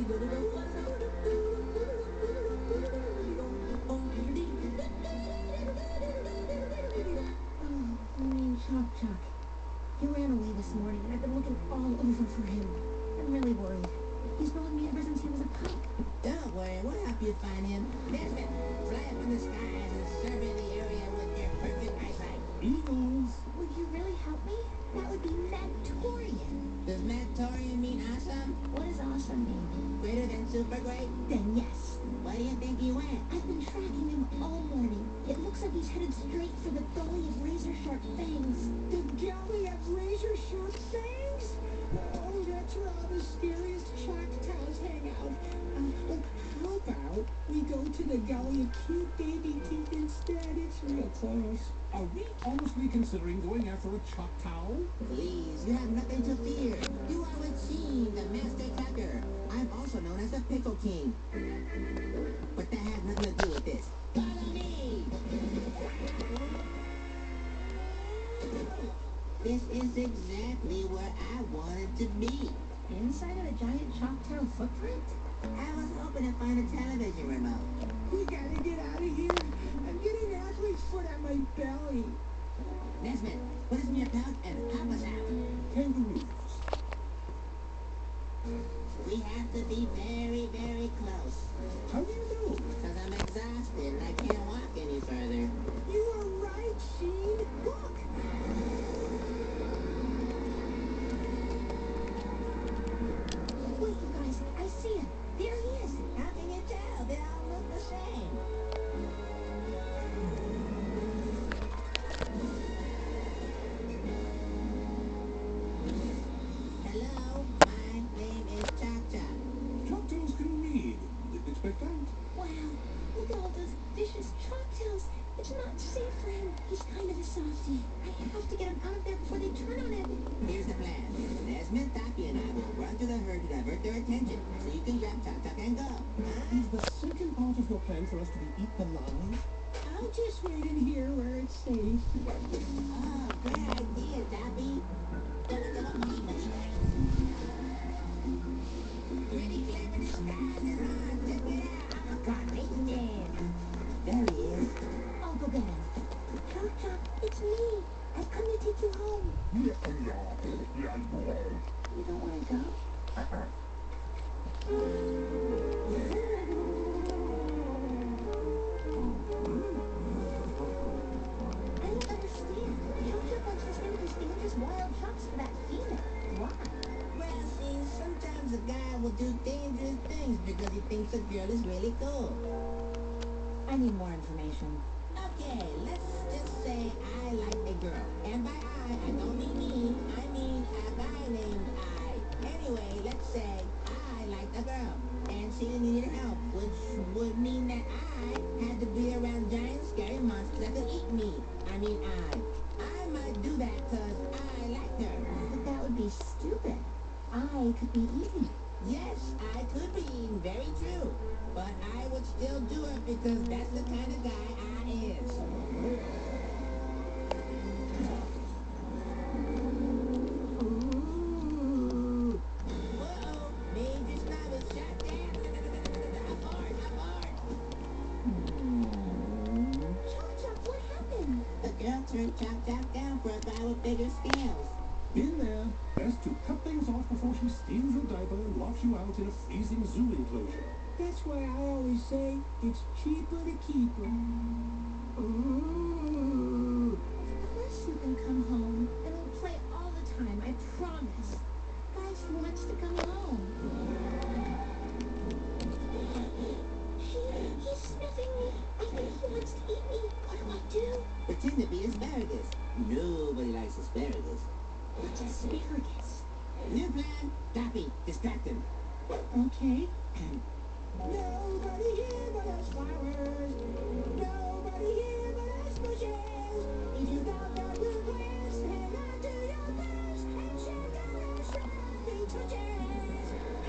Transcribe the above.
Chuck, Chuck. He ran away this morning, and I've been looking all over for him. I'm really worried. He's known me ever since he was a pup. Don't worry, we'll help you find him. Desmond, fly up in the skies and survey the area with your perfect eyesight. Eagles! Would you really help me? That would be Mantorian. Does Mantorian mean awesome? What does awesome mean? Greater than super great? Then yes. Where do you think he went? I've been tracking him all morning. It looks like he's headed straight for the gully of razor-sharp fangs. The gully of razor-sharp fangs? Oh, that's where all the scariest Choctaws hang out. How about we go to the gully of cute baby teeth instead? It's real close. Are we honestly considering going after a Choctaw? Please, you have nothing to fear. You are with Sheen, the master tracker. I'm also known as the Pickle King. But that has nothing to do with this. Follow me! This is exactly where I wanted to be. Inside of a giant Choctaw footprint? I was hoping to find a television remote. We gotta get out of here. I'm getting athlete's foot on my belly. Desmond, put us in your pouch and help us out. Kangaroos. We have to be very, very close. How do you know? Because I'm exhausted and I can't walk any further. You are right, Sheen. Look! Wait, you guys, I see him. There he is. How can you tell? They all look the same. Hello, my name is Cha-Cha. Choctaws can read. Didn't expect that. Wow, look at all those vicious Choctaws. It's not safe for him. He's kind of a softie. I have to get him out of there before they turn on him. Here's the plan. Desmond, Tappy, and I will run to the herd to divert their attention so you can grab Cha-Cha and go. Is the second part of your plan for us to be eaten alive? I'll just wait in here where it's safe. Oh, great idea, Tappy. Ready, clever, disguise, and run. Check it out. God, man. There he is. I'll go get him. Chuck, it's me. I've come to take you home. You don't want to go? I don't understand. Chuck wants to spend his dangerous wild shots for that female. Why? Well, see, sometimes a guy will do dangerous things because he thinks a girl is really cool. I need more information. Okay, let's just say I like a girl. And by I don't mean me. I mean a guy named I. Anyway, let's say I liked a girl. And she needed help, which would mean that I had to be around giant scary monsters that could eat me. I mean I might do that because I liked her. But that would be stupid. I could be eaten. Yes, I could be eaten, very true. But I would still do it because that's the kind of guy I is. Ooh. Whoa, Major Snob is shot down. Abort, abort. Chuck, what happened? The girl turned Chop down for a guy with bigger scales. In there. Best to cut things off before she steals your diaper and locks you out in a freezing zoo enclosure. That's why I always say it's cheaper to keep them. Ooh. Of course you can come home, and we'll play all the time, I promise. Guys, he wants to come home. He's sniffing me. I think he wants to eat me. What do I do? Pretend to be asparagus. Nobody likes asparagus. What's asparagus? New plan, Dappy, distract him. Okay. Nobody here but us flowers. Nobody here but us bushes. If you got that request, hang on to your best and check out our shiny touches.